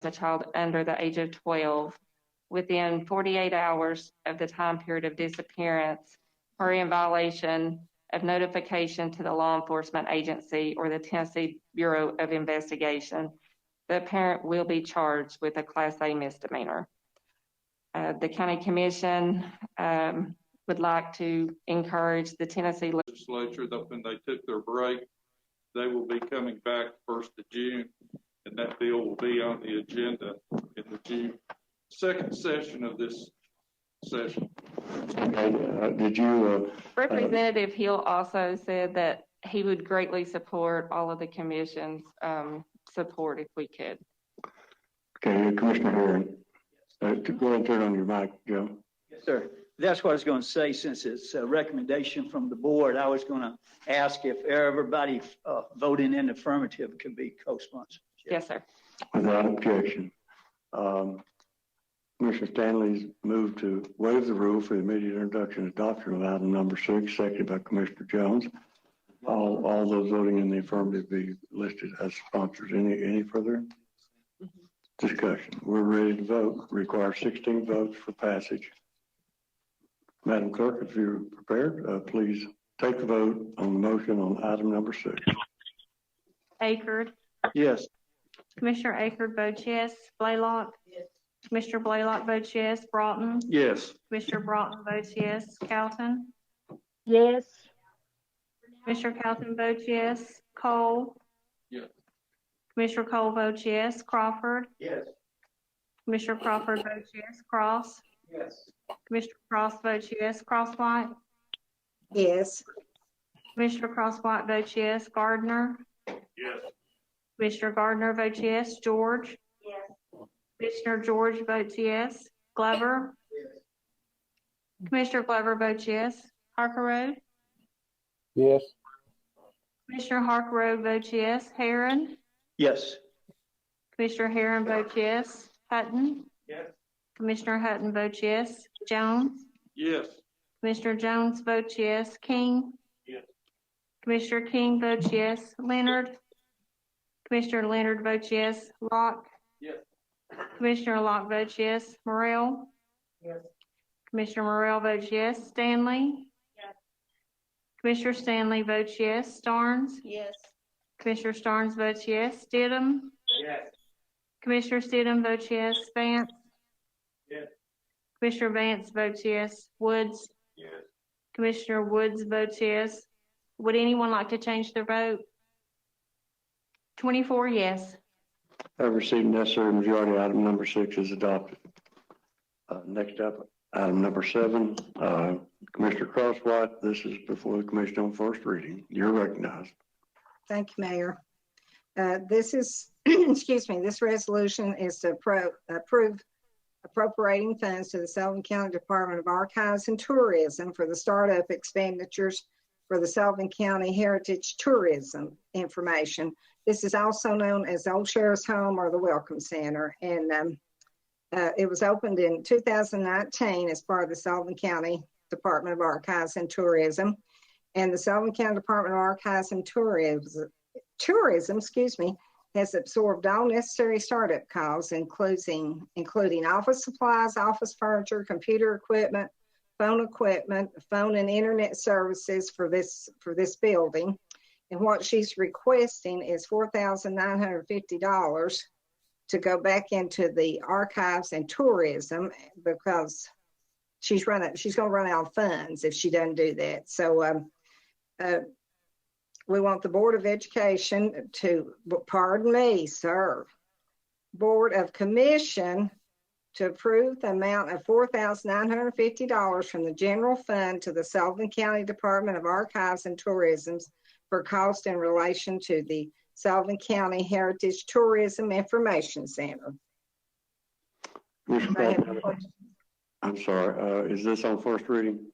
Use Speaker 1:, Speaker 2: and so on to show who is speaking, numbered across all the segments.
Speaker 1: a child under the age of 12 within 48 hours of the time period of disappearance or in violation of notification to the law enforcement agency or the Tennessee Bureau of Investigation, the parent will be charged with a Class A misdemeanor. The County Commission would like to encourage the Tennessee
Speaker 2: legislature that when they took their break, they will be coming back 1st of June, and that bill will be on the agenda in the June 2nd session of this session.
Speaker 3: Did you?
Speaker 1: Representative Hill also said that he would greatly support all of the commission's support if we could.
Speaker 3: Okay, Commissioner Herron. Go ahead and turn on your mic, Joe.
Speaker 4: Yes, sir. That's what I was going to say. Since it's a recommendation from the board, I was going to ask if everybody voting in the affirmative could be co-sponsored.
Speaker 1: Yes, sir.
Speaker 3: Without objection. Commissioner Stanley's moved to waive the rule for the immediate introduction and adoption of item number 6, seconded by Commissioner Jones. All those voting in the affirmative be listed as sponsors. Any further discussion? We're ready to vote. Require 16 votes for passage. Madam Clerk, if you're prepared, please take the vote on the motion on item number 6.
Speaker 1: Akerd.
Speaker 3: Yes.
Speaker 1: Commissioner Akerd votes yes. Blaylock.
Speaker 5: Yes.
Speaker 1: Commissioner Blaylock votes yes. Broughton.
Speaker 3: Yes.
Speaker 1: Commissioner Broughton votes yes. Calton.
Speaker 5: Yes.
Speaker 1: Commissioner Calton votes yes. Cole.
Speaker 2: Yes.
Speaker 1: Commissioner Cole votes yes. Crawford.
Speaker 4: Yes.
Speaker 1: Commissioner Crawford votes yes. Cross.
Speaker 4: Yes.
Speaker 1: Commissioner Cross votes yes. Crosswhite.
Speaker 5: Yes.
Speaker 1: Commissioner Crosswhite votes yes. Gardner.
Speaker 2: Yes.
Speaker 1: Commissioner Gardner votes yes. George.
Speaker 5: Yes.
Speaker 1: Commissioner George votes yes. Glover.
Speaker 4: Yes.
Speaker 1: Commissioner Glover votes yes. Harkerode.
Speaker 3: Yes.
Speaker 1: Commissioner Harkerode votes yes. Herron.
Speaker 4: Yes.
Speaker 1: Commissioner Herron votes yes. Hutton.
Speaker 4: Yes.
Speaker 1: Commissioner Hutton votes yes. Jones.
Speaker 2: Yes.
Speaker 1: Commissioner Jones votes yes. King.
Speaker 2: Yes.
Speaker 1: Commissioner King votes yes. Leonard. Commissioner Leonard votes yes. Locke.
Speaker 2: Yes.
Speaker 1: Commissioner Locke votes yes. Morrell.
Speaker 5: Yes.
Speaker 1: Commissioner Morrell votes yes. Stanley.
Speaker 5: Yes.
Speaker 1: Commissioner Stanley votes yes. Starnes.
Speaker 5: Yes.
Speaker 1: Commissioner Starnes votes yes. Stidham.
Speaker 4: Yes.
Speaker 1: Commissioner Stidham votes yes. Vance.
Speaker 4: Yes.
Speaker 1: Commissioner Vance votes yes. Woods.
Speaker 2: Yes.
Speaker 1: Commissioner Woods votes yes. Would anyone like to change their vote? 24 yes.
Speaker 3: Have received necessary majority. Item number 6 is adopted. Next up, item number 7. Commissioner Crosswhite, this is before the commission on first reading. You're recognized.
Speaker 5: Thank you, Mayor. This is, excuse me, this resolution is to approve appropriating funds to the Sullivan County Department of Archives and Tourism for the startup expenditures for the Sullivan County Heritage Tourism information. This is also known as Old Sheriff's Home or the Welcome Center. And it was opened in 2019 as part of the Sullivan County Department of Archives and Tourism. And the Sullivan County Department of Archives and Tourism, excuse me, has absorbed all necessary startup costs, including office supplies, office furniture, computer equipment, phone and internet services for this building. And what she's requesting is $4,950 to go back into the archives and tourism because she's going to run out of funds if she doesn't do that. So we want the Board of Education to, pardon me, sir, Board of Commission to approve the amount of $4,950 from the general fund to the Sullivan County Department of Archives and Tourism for cost in relation to the Sullivan County Heritage Tourism Information Center.
Speaker 3: I'm sorry, is this on first reading?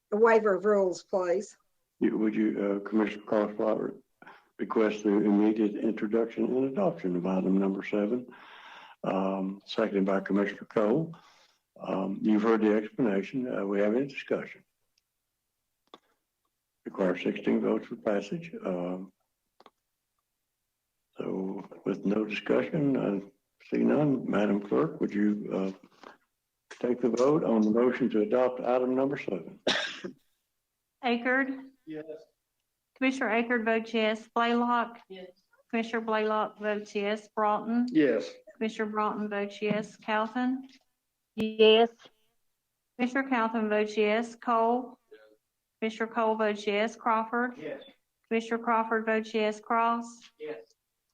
Speaker 5: The waiver of rules, please.
Speaker 3: Would you, Commissioner Crosswhite, request the immediate introduction and adoption of item number 7, seconded by Commissioner Cole. You've heard the explanation. We have any discussion? Require 16 votes for passage. So with no discussion, Seeing none, Madam Clerk, would you take the vote on the motion to adopt item number 7?
Speaker 1: Akerd,
Speaker 4: Yes.
Speaker 1: Commissioner Akerd votes yes. Blaylock,
Speaker 4: Yes.
Speaker 1: Commissioner Blaylock votes yes. Broughton,
Speaker 4: Yes.
Speaker 1: Commissioner Broughton votes yes. Calvin,
Speaker 6: yes,
Speaker 1: Commissioner Calvin votes yes. Cole, Commissioner Cole votes yes. Crawford,
Speaker 4: Yes.
Speaker 1: Commissioner Crawford votes yes. Cross,
Speaker 4: Yes.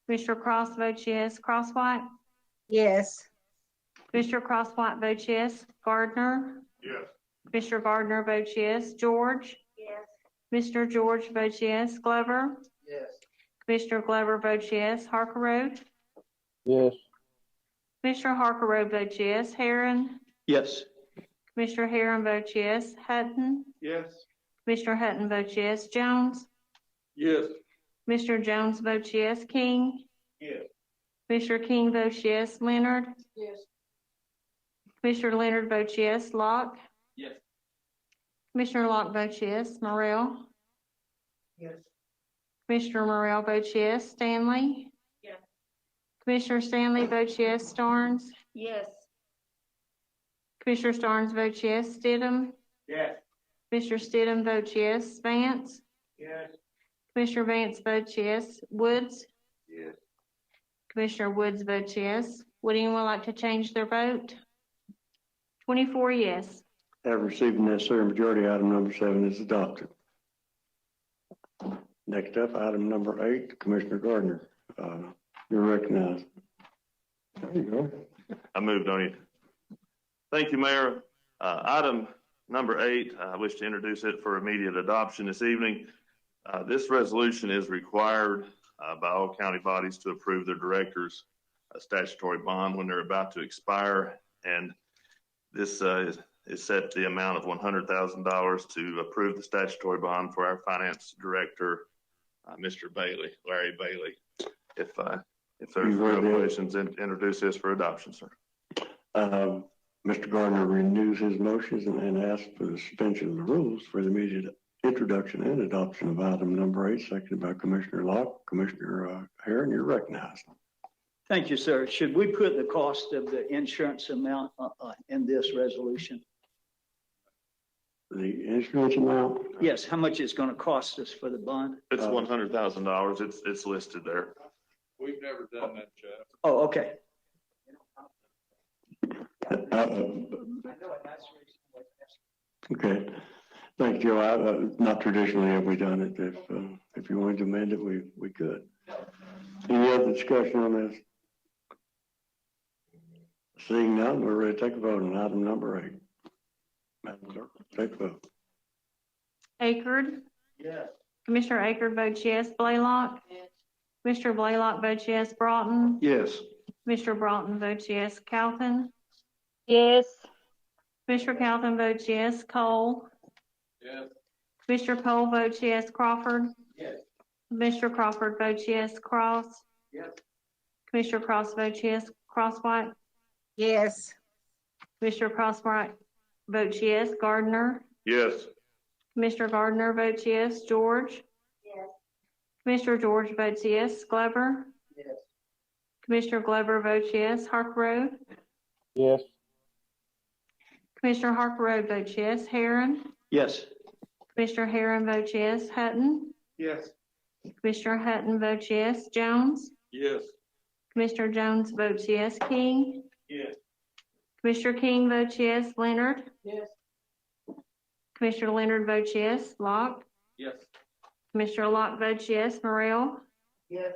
Speaker 1: Commissioner Cross votes yes. Crosswhite,
Speaker 5: yes,
Speaker 1: Commissioner Crosswhite votes yes. Gardner,
Speaker 2: Yes.
Speaker 1: Commissioner Gardner votes yes. George,
Speaker 6: yes,
Speaker 1: Commissioner George votes yes. Glover,
Speaker 4: Yes.
Speaker 1: Commissioner Glover votes yes. Harker
Speaker 7: yes,
Speaker 1: Commissioner Harker votes yes. Heron,
Speaker 4: Yes.
Speaker 1: Commissioner Heron votes yes. Hutton,
Speaker 2: Yes.
Speaker 1: Commissioner Hutton votes yes. Jones,
Speaker 2: Yes.
Speaker 1: Commissioner Jones votes yes. King,
Speaker 2: Yes.
Speaker 1: Commissioner King votes yes. Leonard,
Speaker 4: Yes.
Speaker 1: Commissioner Leonard votes yes. Locke,
Speaker 4: Yes.
Speaker 1: Commissioner Locke votes yes. Morrell,
Speaker 4: Yes.
Speaker 1: Commissioner Morrell votes yes. Stanley,
Speaker 6: Yes.
Speaker 1: Commissioner Stanley votes yes. Starnes,
Speaker 6: yes,
Speaker 1: Commissioner Starnes votes yes. Stidham,
Speaker 4: Yes.
Speaker 1: Commissioner Stidham votes yes. Vance,
Speaker 4: Yes.
Speaker 1: Commissioner Vance votes yes. Woods,
Speaker 2: Yes.
Speaker 1: Commissioner Woods votes yes. Would anyone like to change their vote? 24 yes.
Speaker 3: Have received the necessary majority, item number 7 is adopted. Next up, item number 8, Commissioner Gardner. You're recognized. There you go.
Speaker 8: I moved on you. Thank you, Mayor. Item number 8, I wish to introduce it for immediate adoption this evening. This resolution is required by all county bodies to approve their directors' statutory bond when they're about to expire. And this is set the amount of $100,000 to approve the statutory bond for our finance director, Mr. Bailey, Larry Bailey. If there's no questions, introduce this for adoption, sir.
Speaker 3: Mr. Gardner renews his motions and asks for the suspension of the rules for the immediate introduction and adoption of item number 8, seconded by Commissioner Locke. Commissioner Heron, you're recognized.
Speaker 4: Thank you, sir. Should we put the cost of the insurance amount in this resolution?
Speaker 3: The insurance amount?
Speaker 4: Yes, how much it's going to cost us for the bond?
Speaker 8: It's $100,000. It's listed there.
Speaker 2: We've never done that, Jeff.
Speaker 4: Oh, okay.
Speaker 3: Okay. Thank you, Joe. Not traditionally have we done it. If you wanted to amend it, we could. Any other discussion on this? Seeing none, we're ready to take a vote on item number 8. Madam Clerk, take the vote.
Speaker 1: Akerd,
Speaker 4: Yes.
Speaker 1: Commissioner Akerd votes yes. Blaylock, Commissioner Blaylock votes yes. Broughton,
Speaker 4: Yes.
Speaker 1: Commissioner Broughton votes yes. Calvin,
Speaker 6: yes,
Speaker 1: Commissioner Calvin votes yes. Cole,
Speaker 2: Yes.
Speaker 1: Commissioner Cole votes yes. Crawford,
Speaker 4: Yes.
Speaker 1: Commissioner Crawford votes yes. Cross,
Speaker 4: Yes.
Speaker 1: Commissioner Cross votes yes. Crosswhite,
Speaker 5: yes,
Speaker 1: Commissioner Crosswhite votes yes. Gardner,
Speaker 8: Yes.
Speaker 1: Commissioner Gardner votes yes. George,
Speaker 6: yes,
Speaker 1: Commissioner George votes yes. Glover,
Speaker 4: Yes.
Speaker 1: Commissioner Glover votes yes. Harker,
Speaker 7: yes,
Speaker 1: Commissioner Harker votes yes. Heron,
Speaker 4: Yes.
Speaker 1: Commissioner Heron votes yes. Hutton,
Speaker 2: Yes.
Speaker 1: Commissioner Hutton votes yes. Jones,
Speaker 2: Yes.
Speaker 1: Commissioner Jones votes yes. King,
Speaker 2: Yes.
Speaker 1: Commissioner King votes yes. Leonard,
Speaker 4: Yes.
Speaker 1: Commissioner Leonard votes yes. Locke,
Speaker 2: Yes.
Speaker 1: Commissioner Locke votes yes. Morrell,
Speaker 4: Yes.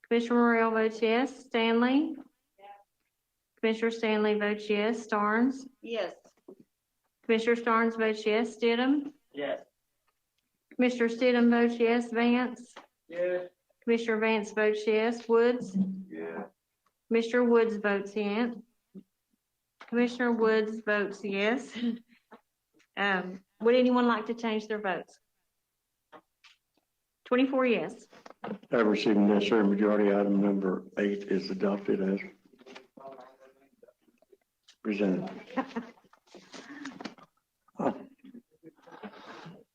Speaker 1: Commissioner Morrell votes yes. Stanley, Commissioner Stanley votes yes. Starnes,
Speaker 6: yes,
Speaker 1: Commissioner Starnes votes yes. Stidham,
Speaker 4: Yes.
Speaker 1: Commissioner Stidham votes yes. Vance,
Speaker 4: Yes.
Speaker 1: Commissioner Vance votes yes. Woods,
Speaker 2: Yeah.
Speaker 1: Commissioner Woods votes yes. Commissioner Woods votes yes. Would anyone like to change their votes? 24 yes.
Speaker 3: Have received the necessary majority, item number 8 is adopted as presented.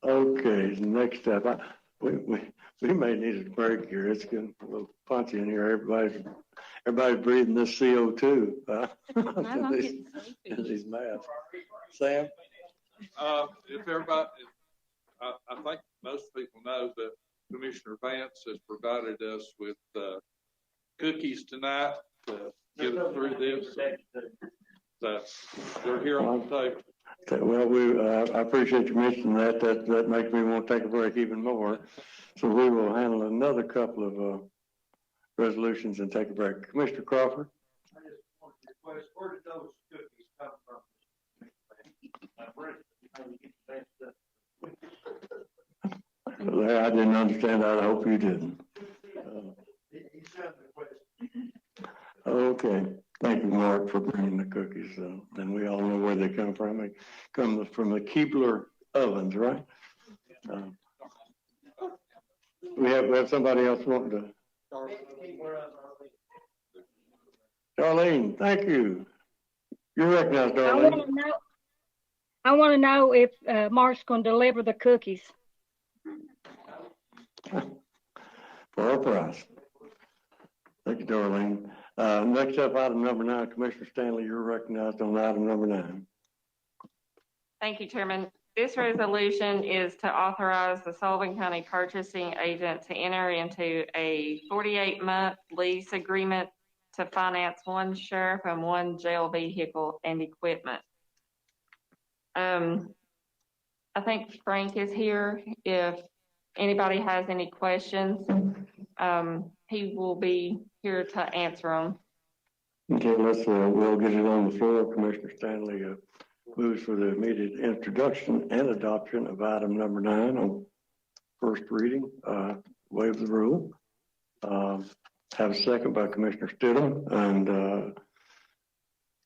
Speaker 3: Okay, next up, we may need a break here. It's getting a little punchy in here. Everybody's everybody's breathing this CO2.
Speaker 1: I'm getting sleepy.
Speaker 3: These masks. Sam?
Speaker 2: If everybody, I think most people know that Commissioner Vance has provided us with cookies tonight to get us through this. So they're here on the table.
Speaker 3: Well, I appreciate you mentioning that. That makes me want to take a break even more. So we will handle another couple of resolutions and take a break. Commissioner Crawford?
Speaker 9: I just want to request, where did those cookies come from?
Speaker 3: I didn't understand that. I hope you didn't. Okay. Thank you, Mark, for bringing the cookies. And we all know where they come from. They come from the Keebler ovens, right? We have somebody else wanting to. Darlene, thank you. You're recognized, Darlene.
Speaker 6: I want to know if Mark's going to deliver the cookies.
Speaker 3: For our price. Thank you, Darlene. Next up, item number 9, Commissioner Stanley, you're recognized on item number 9.
Speaker 1: Thank you, Chairman. This resolution is to authorize the Sullivan County purchasing agent to enter into a 48-month lease agreement to finance one sheriff and one jail vehicle and equipment. I think Frank is here. If anybody has any questions, he will be here to answer them.
Speaker 3: Okay, we'll get it on the floor. Commissioner Stanley moves for the immediate introduction and adoption of item number 9 on first reading, waive the rule. Have a second by Commissioner Stidham, and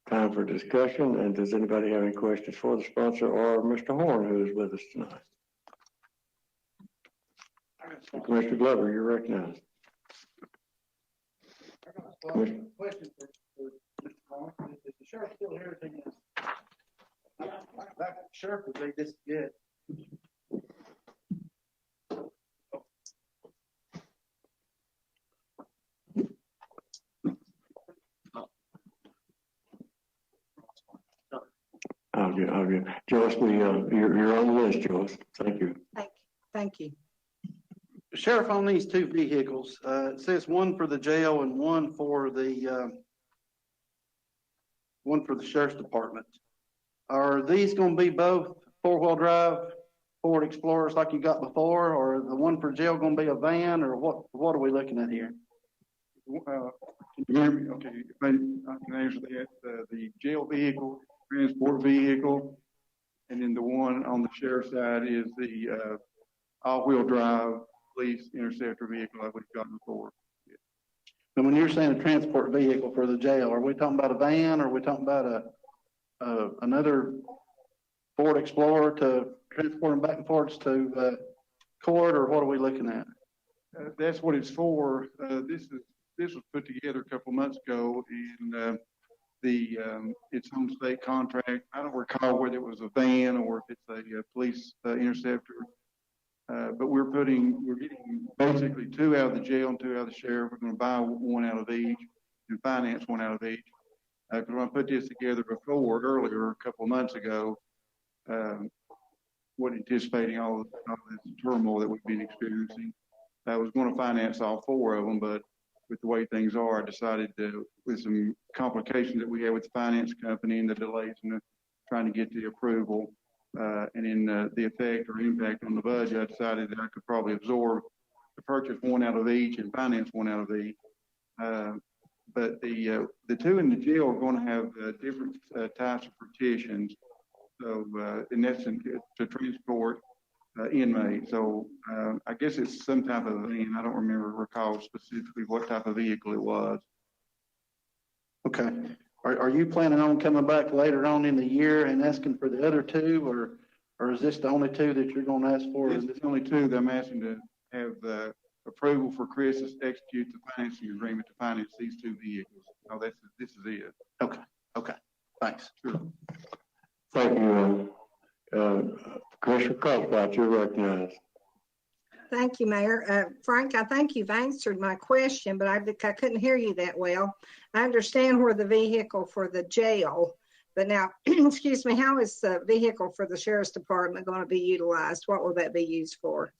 Speaker 3: time for discussion. And does anybody have any questions for the sponsor or Mr. Horn, who is with us tonight? Commissioner Glover, you're recognized.
Speaker 9: Question for Mr. Horn. Is the sheriff still here? Back sheriff would be this good.
Speaker 3: I'll get. Joyce, you're on the list, Joyce. Thank you.
Speaker 5: Thank you.
Speaker 10: Sheriff, on these two vehicles, it says one for the jail and one for the sheriff's department. Are these going to be both 4-wheel drive Ford Explorers like you got before, or the one for jail going to be a van, or what are we looking at here?
Speaker 9: Can you hear me? Okay, I can answer that. The jail vehicle, transport vehicle, and then the one on the sheriff's side is the all-wheel drive police interceptor vehicle like we've got before. Yeah.
Speaker 10: And when you're saying a transport vehicle for the jail, are we talking about a van, or are we talking about another Ford Explorer to transport them back and forth to court, or what are we looking at?
Speaker 9: That's what it's for. This was put together a couple months ago, and it's on state contract. I don't recall whether it was a van or if it's a police interceptor. But we're getting basically 2 out of the jail and 2 out of the sheriff. We're going to buy 1 out of each and finance 1 out of each. Because when I put this together earlier, a couple of months ago, wasn't anticipating all this turmoil that we've been experiencing. I was going to finance all 4 of them, but with the way things are, I decided to, with some complications that we had with the finance company and the delays in trying to get the approval, and in the effect or impact on the budget, I decided that I could probably absorb to purchase 1 out of each and finance 1 out of each. But the 2 in the jail are going to have different types of partitions. So in essence, to transport inmates. So I guess it's some type of van. I don't recall specifically what type of vehicle it was.
Speaker 10: Okay. Are you planning on coming back later on in the year and asking for the other 2, or is this the only 2 that you're going to ask for?
Speaker 9: This is the only 2 that I'm asking to have approval for Chris to execute the financing agreement to finance these 2 vehicles. Oh, this is it.
Speaker 10: Okay. Thanks.
Speaker 9: Sure.
Speaker 3: Thank you. Commissioner Cosbott, you're recognized.
Speaker 5: Thank you, Mayor. Frank, I think you've answered my question, but I couldn't hear you that well. I understand where the vehicle for the jail, but now, excuse me, how is the vehicle for the sheriff's department going to be utilized? What will that be used for?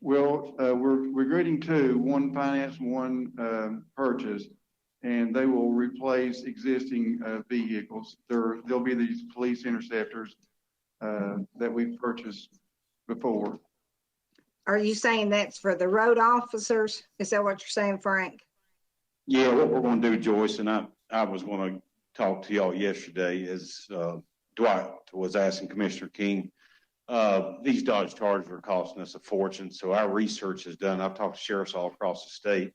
Speaker 9: We're grading two, one finance, one purchase, and they will replace existing vehicles. There'll be these police interceptors that we've purchased before.
Speaker 5: Are you saying that's for the road officers? Is that what you're saying, Frank?
Speaker 11: Yeah, what we're going to do, Joyce, and I was going to talk to y'all yesterday, is Dwight was asking Commissioner King. These Dodge Chargers are costing us a fortune, so our research is done. I've talked to sheriffs all across the state,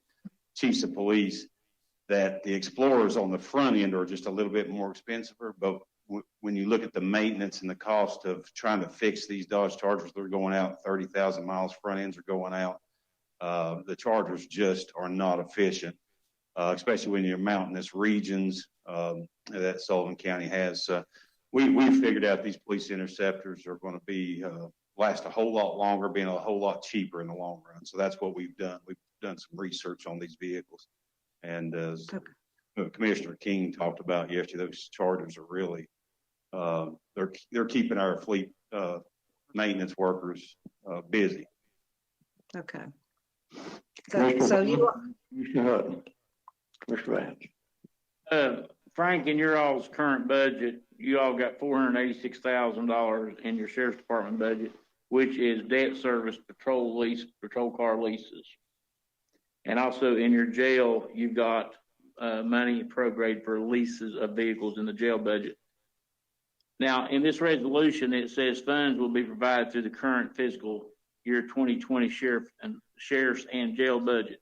Speaker 11: chiefs of police, that the Explorers on the front end are just a little bit more expensive, but when you look at the maintenance and the cost of trying to fix these Dodge Chargers, they're going out 30,000 miles, front ends are going out. The Chargers just are not efficient, especially when you're mountainous regions that Sullivan County has. We figured out these police interceptors are going to be last a whole lot longer, being a whole lot cheaper in the long run. So that's what we've done. We've done some research on these vehicles, and as Commissioner King talked about yesterday, those Chargers are really they're keeping our fleet maintenance workers busy.
Speaker 5: Okay.
Speaker 3: Commissioner Hutton, Commissioner Vance.
Speaker 7: Frank, in your all's current budget, you all got $486,000 in your sheriff's department budget, which is debt service, patrol car leases. And also in your jail, you've got money prorated for leases of vehicles in the jail budget. Now, in this resolution, it says funds will be provided through the current fiscal year 2020 sheriff's and jail budget.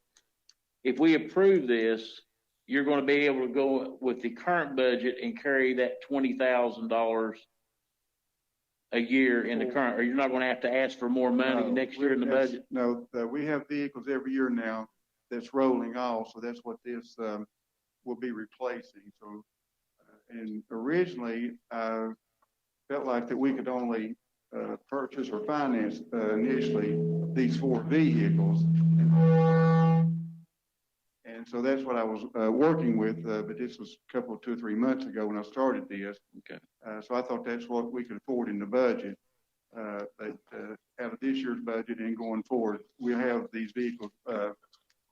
Speaker 7: If we approve this, you're going to be able to go with the current budget and carry that $20,000 a year in the current, or you're not going to have to ask for more money next year in the budget?
Speaker 9: No, we have vehicles every year now that's rolling off, so that's what this will be replacing. So, and originally, I felt like that we could only purchase or finance initially these 4 vehicles. And so that's what I was working with, but this was a couple of 2 or 3 months ago when I started this. Okay. So I thought that's what we could afford in the budget. But out of this year's budget and going forward, we have these vehicle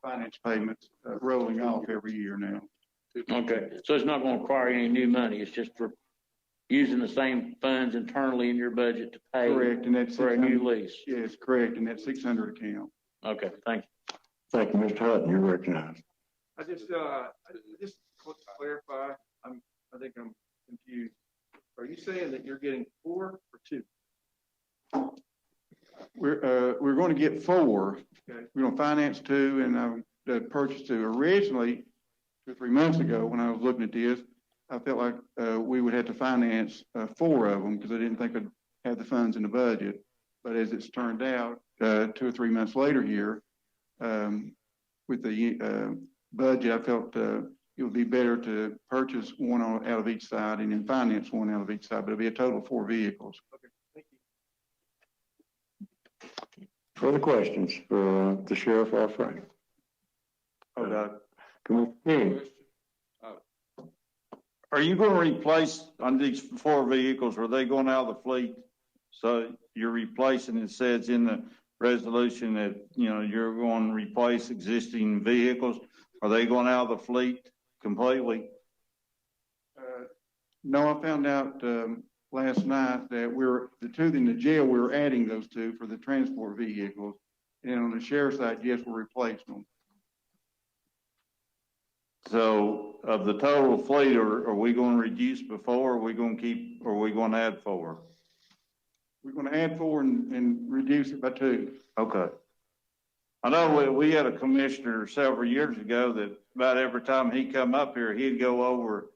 Speaker 9: finance payments rolling off every year now.
Speaker 7: Okay, so it's not going to require any new money. It's just for using the same funds internally in your budget to pay.
Speaker 9: Correct, and that's
Speaker 7: for a new lease.
Speaker 9: Yes, correct, and that 600 account.
Speaker 7: Okay, thank you.
Speaker 3: Thank you, Mr. Hutton. You're recognized.
Speaker 2: I just to clarify, I think I'm confused. Are you saying that you're getting 4 or 2?
Speaker 9: We're going to get 4. Okay. We're going to finance 2 and purchase 2. Originally, 2 or 3 months ago, when I was looking at this, I felt like we would have to finance 4 of them because I didn't think I'd have the funds in the budget. But as it's turned out, 2 or 3 months later here, with the budget, I felt it would be better to purchase 1 out of each side and then finance 1 out of each side, but it'll be a total of 4 vehicles.
Speaker 2: Okay, thank you.
Speaker 3: Further questions for the sheriff or Frank? Commissioner King.
Speaker 12: Are you going to replace on these 4 vehicles? Are they going out of the fleet? So you're replacing, it says in the resolution that, you're going to replace existing vehicles. Are they going out of the fleet completely?
Speaker 9: No, I found out last night that the 2 in the jail, we're adding those 2 for the transport vehicles. And on the sheriff's side, yes, we're replacing them.
Speaker 12: So of the total fleet, are we going to reduce before? Are we going to add 4?
Speaker 9: We're going to add 4 and reduce it by 2.
Speaker 12: Okay. I know we had a commissioner several years ago that about every time he come up here, he'd go over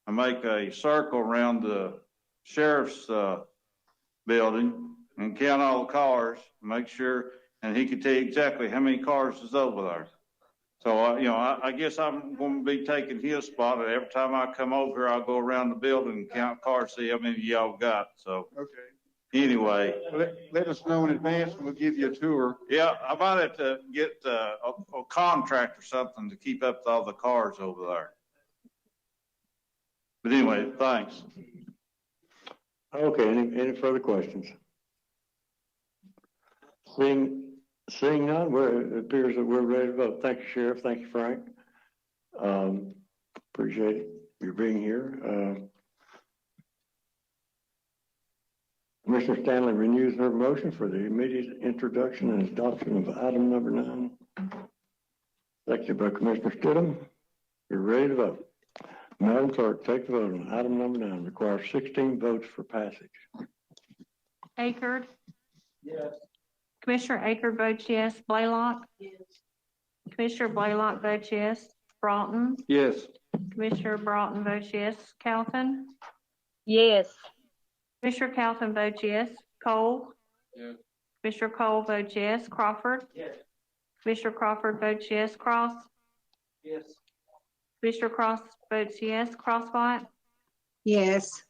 Speaker 12: and make a circle around the sheriff's building and count all the cars, make sure, and he could tell you exactly how many cars is over there. So, I guess I'm going to be taking his spot. Every time I come over here, I'll go around the building and count cars, see how many y'all got. So,
Speaker 9: okay.
Speaker 12: anyway.
Speaker 9: Let us know in advance and we'll give you a tour.
Speaker 12: Yeah, I might have to get a contract or something to keep up with all the cars over there. But anyway, thanks.
Speaker 3: Okay, any further questions? Seeing none, it appears that we're ready to vote. Thank you, Sheriff. Thank you, Frank. Appreciate your being here. Commissioner Stanley renews her motion for the immediate introduction and adoption of item number 9. Seconded by Commissioner Stidham. You're ready to vote. Madam Clerk, take the vote on item number 9. Requires 16 votes for passage.
Speaker 1: Akerd?
Speaker 4: Yes.
Speaker 1: Commissioner Akerd votes yes. Blaylock?
Speaker 4: Yes.
Speaker 1: Commissioner Blaylock votes yes. Broughton?
Speaker 9: Yes.
Speaker 1: Commissioner Broughton votes yes. Calvin?
Speaker 6: Yes.
Speaker 1: Commissioner Calvin votes yes. Cole?
Speaker 9: Yes.
Speaker 1: Commissioner Cole votes yes. Crawford?
Speaker 4: Yes.
Speaker 1: Commissioner Crawford votes yes. Cross?
Speaker 4: Yes.
Speaker 1: Commissioner Cross votes yes. Crosswhite?
Speaker 5: yes,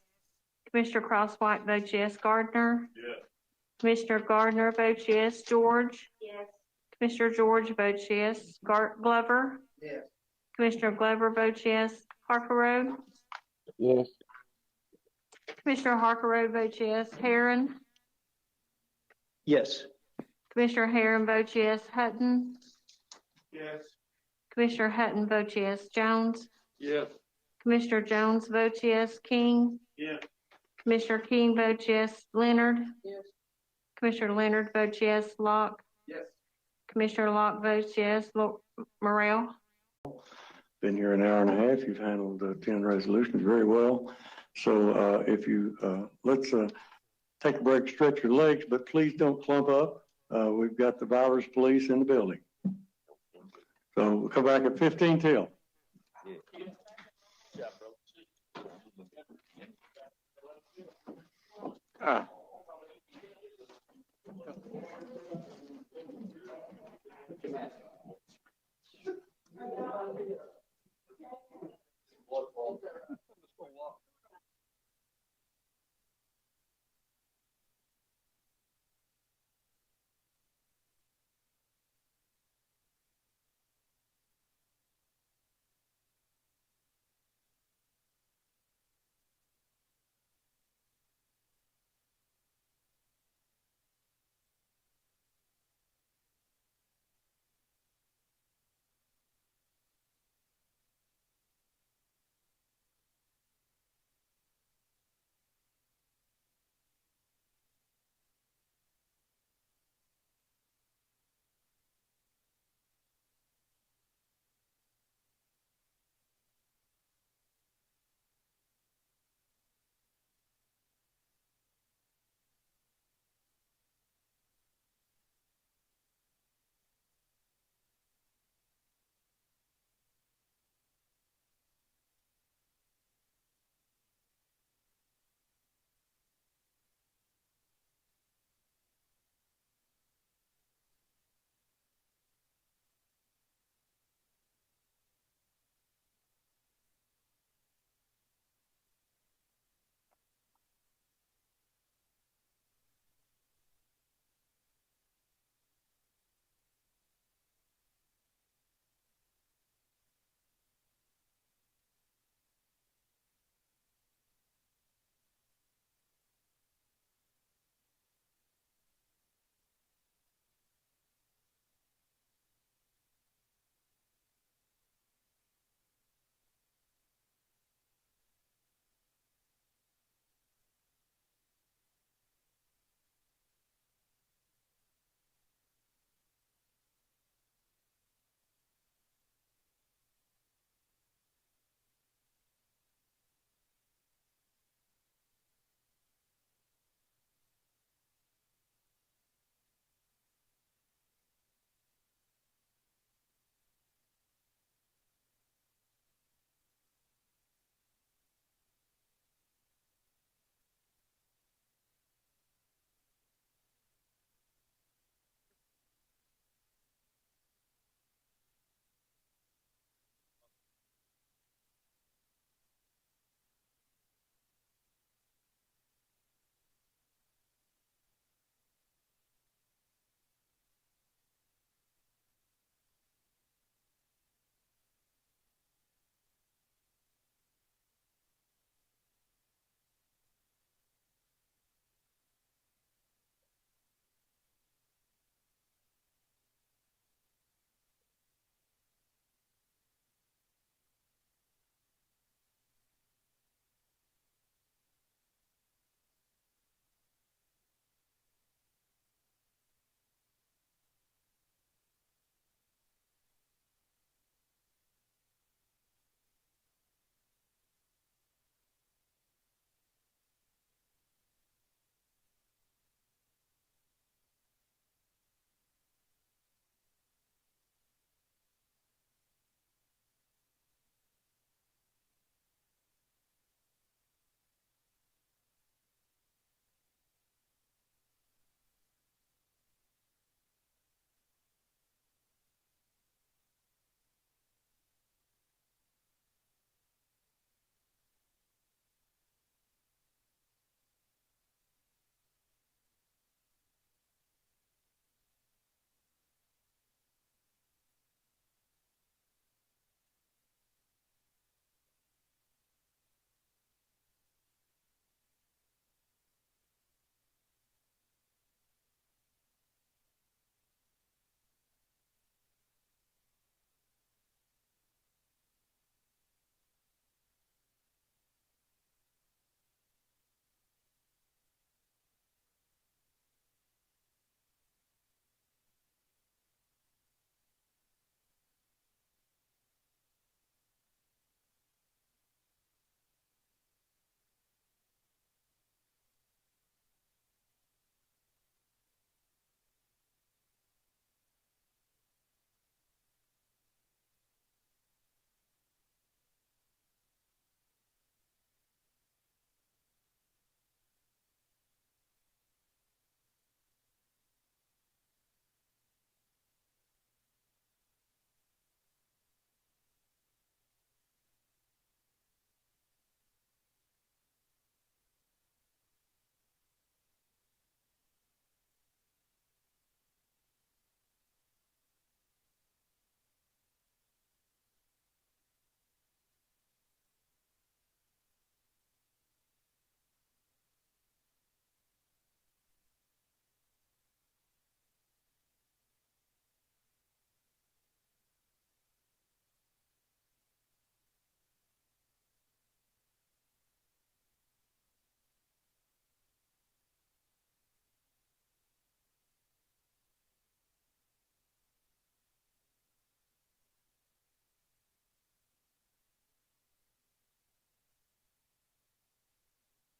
Speaker 1: Commissioner Crosswhite votes yes. Gardner?
Speaker 8: Yes.
Speaker 1: Commissioner Gardner votes yes. George?
Speaker 6: Yes.
Speaker 1: Commissioner George votes yes. Glover?
Speaker 4: Yes.
Speaker 1: Commissioner Glover votes yes. Harkrow?
Speaker 10: Yes.
Speaker 1: Commissioner Harkrow votes yes. Herron?
Speaker 4: Yes.
Speaker 1: Commissioner Herron votes yes. Hutton?
Speaker 12: Yes.
Speaker 1: Commissioner Hutton votes yes. Jones?
Speaker 2: Yes.
Speaker 1: Commissioner Jones votes yes. King?
Speaker 8: Yes.
Speaker 1: Commissioner King votes yes. Leonard?
Speaker 4: Yes.
Speaker 1: Commissioner Leonard votes yes. Locke?
Speaker 4: Yes.
Speaker 1: Commissioner Locke votes yes. Morrell?
Speaker 3: Been here an hour and a half. You've handled 10 resolutions very well. So if you, let's take a break, stretch your legs, but please don't clump up. We've got the virus police in the building. So we'll come back at 15 till.
Speaker 7: Ah.